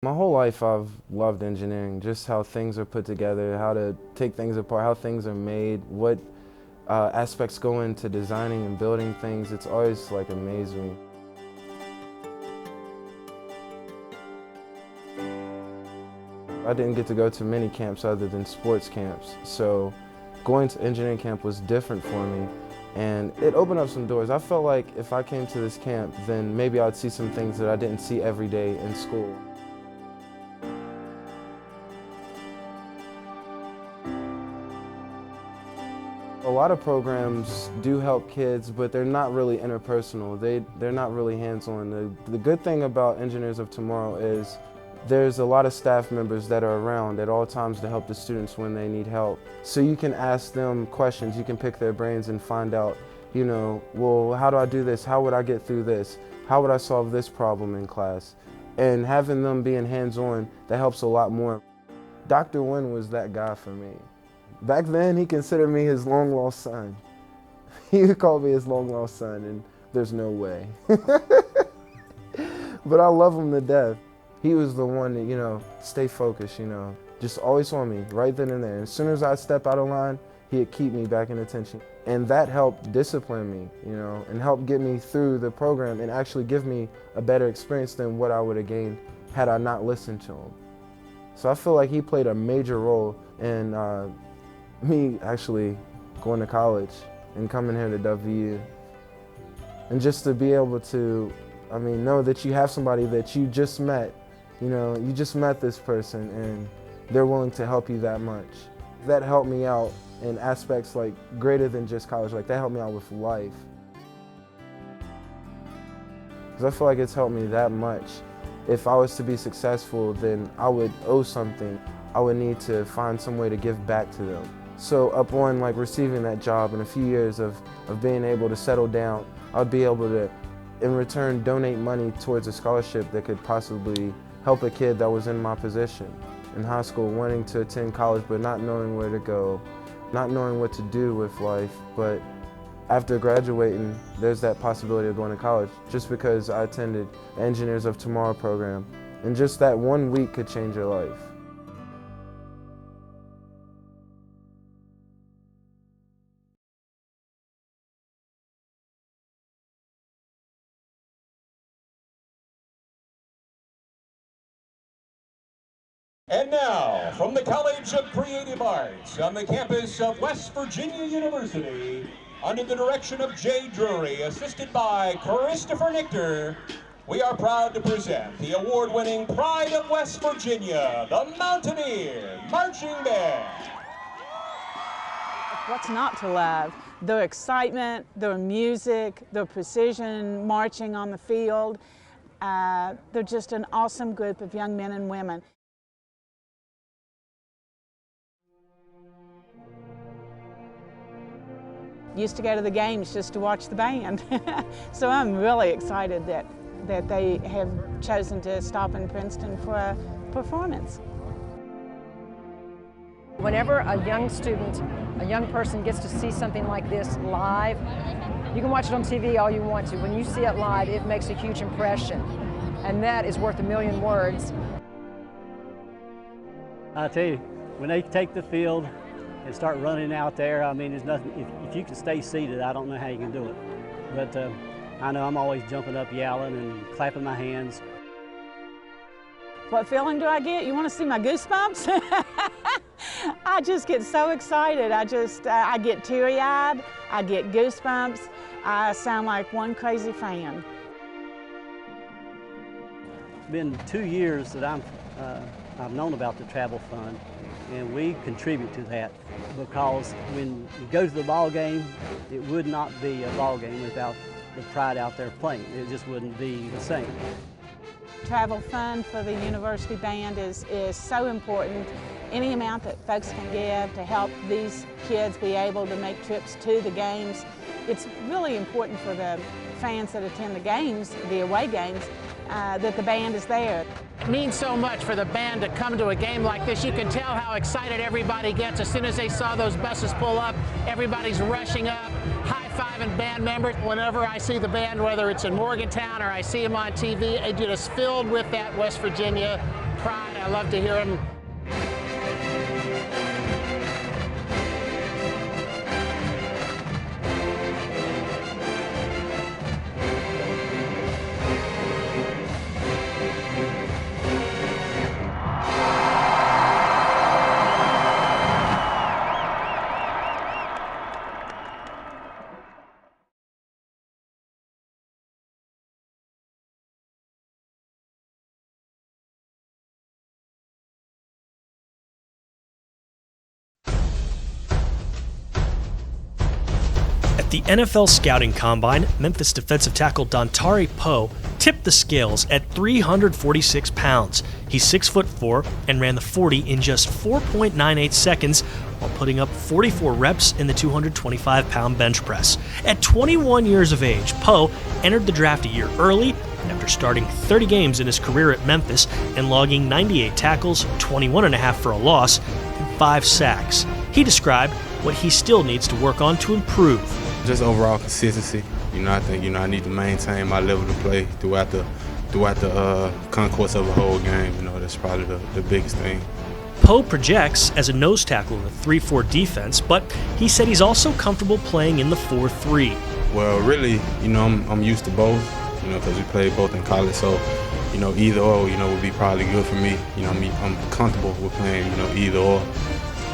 My whole life I've loved engineering, just how things are put together, how to take things apart, how things are made, what aspects go into designing and building things. It's always like amazed me. I didn't get to go to many camps other than sports camps, so going to engineering camp was different for me, and it opened up some doors. I felt like if I came to this camp, then maybe I'd see some things that I didn't see every day in school. A lot of programs do help kids, but they're not really interpersonal. They're not really hands-on. The good thing about Engineers of Tomorrow is there's a lot of staff members that are around at all times to help the students when they need help. So you can ask them questions, you can pick their brains and find out, well, how do I do this? How would I get through this? How would I solve this problem in class? And having them being hands-on, that helps a lot more. Dr. Wynn was that guy for me. Back then, he considered me his long-lost son. He would call me his long-lost son, and there's no way. But I love him to death. He was the one that, stay focused, just always on me, right then and there. As soon as I step out of line, he'd keep me back in attention. And that helped discipline me, and helped get me through the program and actually give me a better experience than what I would have gained had I not listened to him. So I feel like he played a major role in me actually going to college and coming here to WVU. And just to be able to, know that you have somebody that you just met, you just met this person and they're willing to help you that much. That helped me out in aspects like greater than just college, like that helped me out with life. Because I feel like it's helped me that much. If I was to be successful, then I would owe something. I would need to find some way to give back to them. So upon receiving that job and a few years of being able to settle down, I'd be able to, in return, donate money towards a scholarship that could possibly help a kid that was in my position in high school, wanting to attend college but not knowing where to go, not knowing what to do with life. But after graduating, there's that possibility of going to college just because I attended the Engineers of Tomorrow program. And just that 1 week could change your life. And now, from the College of Creative Arts on the campus of West Virginia University, under the direction of Jay Drury, assisted by Christopher Nichter, we are proud to present the award-winning Pride of West Virginia, the Mountaineer Marching Band. What's not to love? Their excitement, their music, their precision marching on the field. They're just an awesome group of young men and women. Used to go to the games just to watch the band. So I'm really excited that they have chosen to stop in Princeton for a performance. Whenever a young student, a young person gets to see something like this live, you can watch it on TV all you want to. When you see it live, it makes a huge impression. And that is worth a million words. I tell you, when they take the field and start running out there, there's nothing, if you can stay seated, I don't know how you can do it. But I know I'm always jumping up, yelling and clapping my hands. What feeling do I get? You want to see my goosebumps? I just get so excited. I get teary-eyed, I get goosebumps. I sound like one crazy fan. It's been 2 years that I've known about the travel fund, and we contribute to that because when you go to the ball game, it would not be a ball game without the Pride out there playing. It just wouldn't be the same. Travel fund for the university band is so important. Any amount that folks can give to help these kids be able to make trips to the games. It's really important for the fans that attend the games, the away games, that the band is there. It means so much for the band to come to a game like this. You can tell how excited everybody gets. As soon as they saw those buses pull up, everybody's rushing up, high-fiving band members. Whenever I see the band, whether it's in Morgantown or I see them on TV, it just filled with that West Virginia pride. I love to hear him. At the NFL Scouting Combine, Memphis defensive tackle Dontari Poe tipped the scales at 346 pounds. He's 6'4" and ran the 40 in just 4.98 seconds while putting up 44 reps in the 225-pound bench press. At 21 years of age, Poe entered the draft a year early, and after starting 30 games in his career at Memphis and logging 98 tackles, 21.5 for a loss, and 5 sacks, he described what he still needs to work on to improve. Just overall consistency. I think I need to maintain my level of play throughout the concourse of a whole game. That's probably the biggest thing. Poe projects as a nose tackle in the 3-4 defense, but he said he's also comfortable playing in the 4-3. Well, really, I'm used to both. Because we played both in college, so either or, would be probably good for me. I'm comfortable with playing, either or.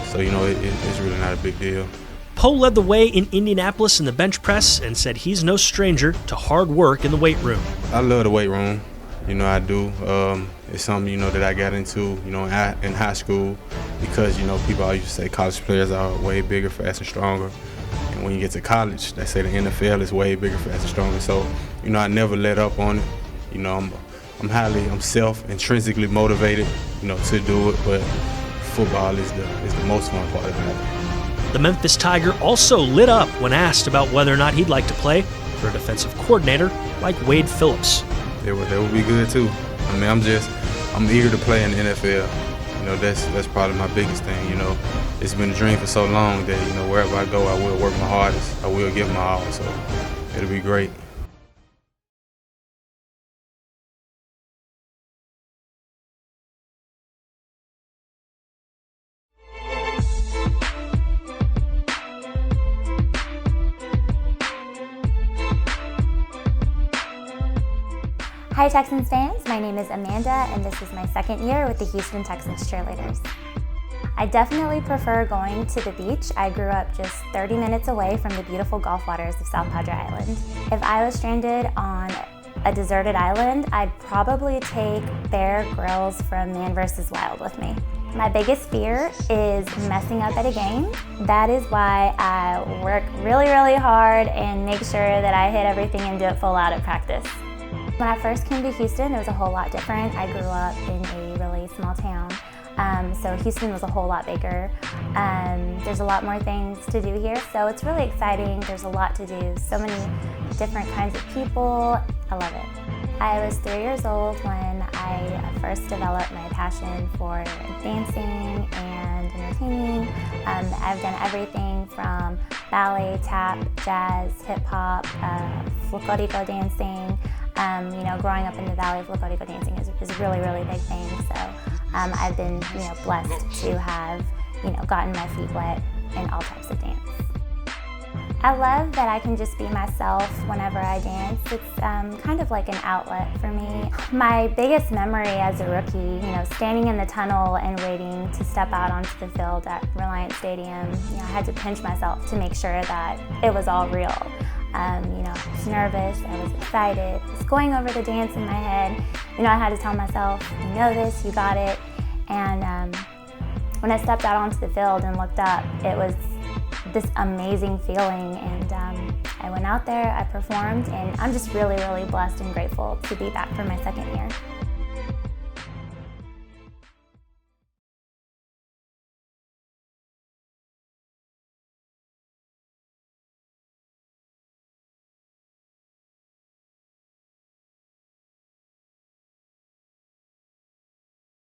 So it's really not a big deal. Poe led the way in Indianapolis in the bench press and said he's no stranger to hard work in the weight room. I love the weight room. I do. It's something, that I got into, in high school because, people always used to say college players are way bigger, faster, stronger. And when you get to college, they say the NFL is way bigger, faster, stronger. So, I never let up on it. I'm intrinsically motivated, to do it, but football is the most fun part of it. The Memphis Tiger also lit up when asked about whether or not he'd like to play for a defensive coordinator like Wade Phillips. They would be good too. I'm eager to play in the NFL. That's probably my biggest thing. It's been a dream for so long that wherever I go, I will work my hardest. I will give my all. So it'll be great. Hi Texans fans, my name is Amanda and this is my second year with the Houston Texans cheerleaders. I definitely prefer going to the beach. I grew up just 30 minutes away from the beautiful Gulf waters of South Padre Island. If I was stranded on a deserted island, I'd probably take Bear Grylls from Man vs. Wild with me. My biggest fear is messing up at a game. That is why I work really, really hard and make sure that I hit everything and do it full out at practice. When I first came to Houston, it was a whole lot different. I grew up in a really small town, so Houston was a whole lot bigger. There's a lot more things to do here, so it's really exciting. There's a lot to do, so many different kinds of people. I love it. I was 3 years old when I first developed my passion for dancing and entertaining. I've done everything from ballet, tap, jazz, hip-hop, flamenco dancing. Growing up in the Valley, flamenco dancing is a really, really big thing. So I've been, blessed to have, gotten my feet wet in all types of dance. I love that I can just be myself whenever I dance. It's kind of like an outlet for me. My biggest memory as a rookie, standing in the tunnel and waiting to step out onto the field at Reliance Stadium, I had to pinch myself to make sure that it was all real. I was nervous, I was excited, I was going over the dance in my head. I had to tell myself, you know this, you got it. And when I stepped out onto the field and looked up, it was this amazing feeling. And I went out there, I performed, and I'm just really, really blessed and grateful to be back for my second year.